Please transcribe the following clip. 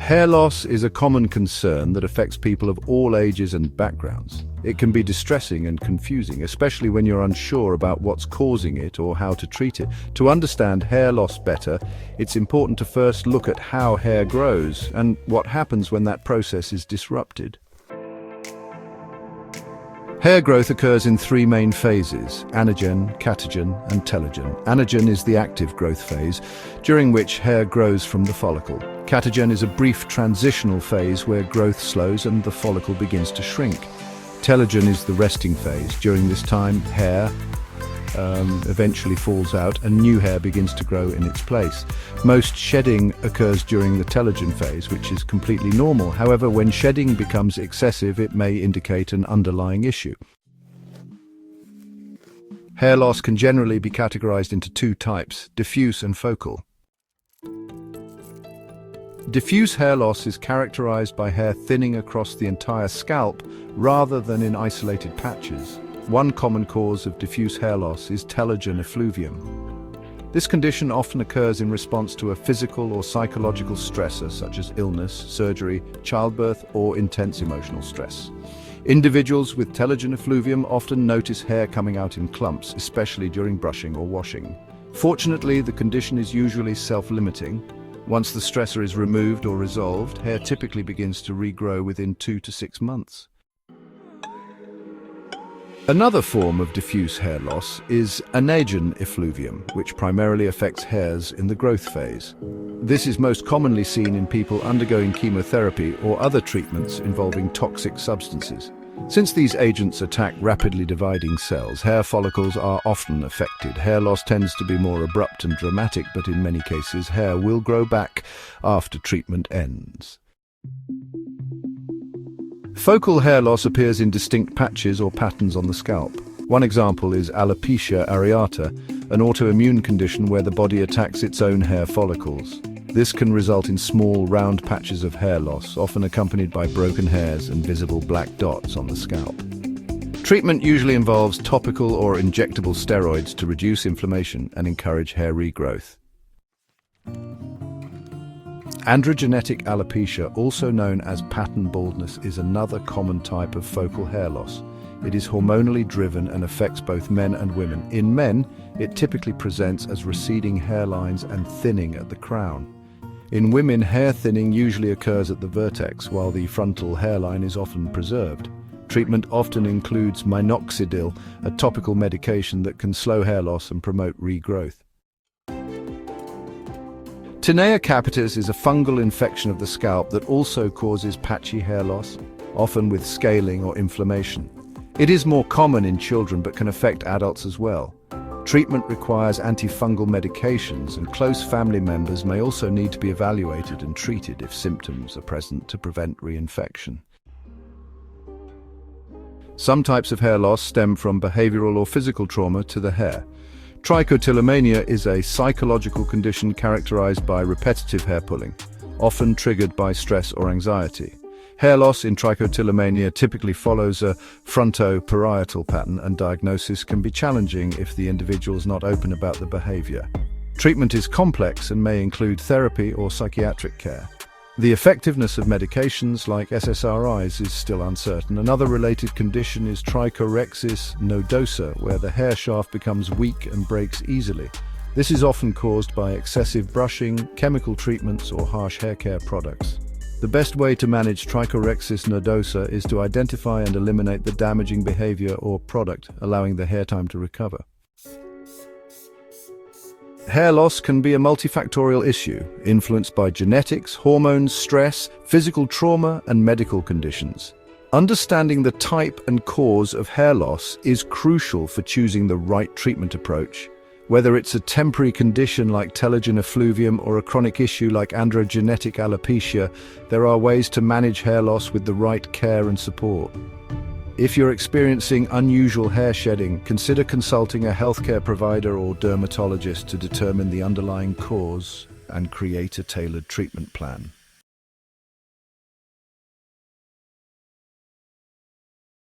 Hair loss is a common concern that affects people of all ages and backgrounds. It can be distressing and confusing, especially when you're unsure about what's causing it or how to treat it. To understand hair loss better, it's important to first look at how hair grows and what happens when that process is disrupted. Hair growth occurs in three main phases: anagen, catagen, and telogen. Anagen is the active growth phase, during which hair grows from the follicle. Catagen is a brief transitional phase where growth slows and the follicle begins to shrink. Telogen is the resting phase. During this time, hair eventually falls out and new hair begins to grow in its place. Most shedding occurs during the telogen phase, which is completely normal. However, when shedding becomes excessive, it may indicate an underlying issue. Hair loss can generally be categorized into two types: diffuse and focal. Diffuse hair loss is characterized by hair thinning across the entire scalp rather than in isolated patches. One common cause of diffuse hair loss is telogen effluvium. This condition often occurs in response to a physical or psychological stressor such as illness, surgery, childbirth, or intense emotional stress. Individuals with telogen effluvium often notice hair coming out in clumps, especially during brushing or washing. Fortunately, the condition is usually self-limiting. Once the stressor is removed or resolved, hair typically begins to regrow within 2 to 6 months. Another form of diffuse hair loss is anagen effluvium, which primarily affects hairs in the growth phase. This is most commonly seen in people undergoing chemotherapy or other treatments involving toxic substances. Since these agents attack rapidly dividing cells, hair follicles are often affected. Hair loss tends to be more abrupt and dramatic, but in many cases, hair will grow back after treatment ends. Focal hair loss appears in distinct patches or patterns on the scalp. One example is alopecia areata, an autoimmune condition where the body attacks its own hair follicles. This can result in small, round patches of hair loss, often accompanied by broken hairs and visible black dots on the scalp. Treatment usually involves topical or injectable steroids to reduce inflammation and encourage hair regrowth. Androgenetic alopecia, also known as pattern baldness, is another common type of focal hair loss. It is hormonally driven and affects both men and women. In men, it typically presents as receding hairlines and thinning at the crown. In women, hair thinning usually occurs at the vertex, while the frontal hairline is often preserved. Treatment often includes minoxidil, a topical medication that can slow hair loss and promote regrowth. Tinea capitis is a fungal infection of the scalp that also causes patchy hair loss, often with scaling or inflammation. It is more common in children but can affect adults as well. Treatment requires antifungal medications, and close family members may also need to be evaluated and treated if symptoms are present to prevent reinfection. Some types of hair loss stem from behavioral or physical trauma to the hair. Trichotillomania is a psychological condition characterized by repetitive hair pulling, often triggered by stress or anxiety. Hair loss in trichotillomania typically follows a frontoparietal pattern, and diagnosis can be challenging if the individual is not open about the behavior. Treatment is complex and may include therapy or psychiatric care. The effectiveness of medications like SSRIs is still uncertain. Another related condition is trichorexis nodosa, where the hair shaft becomes weak and breaks easily. This is often caused by excessive brushing, chemical treatments, or harsh hair care products. The best way to manage trichorexis nodosa is to identify and eliminate the damaging behavior or product, allowing the hair time to recover. Hair loss can be a multifactorial issue, influenced by genetics, hormones, stress, physical trauma, and medical conditions. Understanding the type and cause of hair loss is crucial for choosing the right treatment approach. Whether it's a temporary condition like telogen effluvium or a chronic issue like androgenetic alopecia, there are ways to manage hair loss with the right care and support. If you're experiencing unusual hair shedding, consider consulting a healthcare provider or dermatologist to determine the underlying cause and create a tailored treatment plan.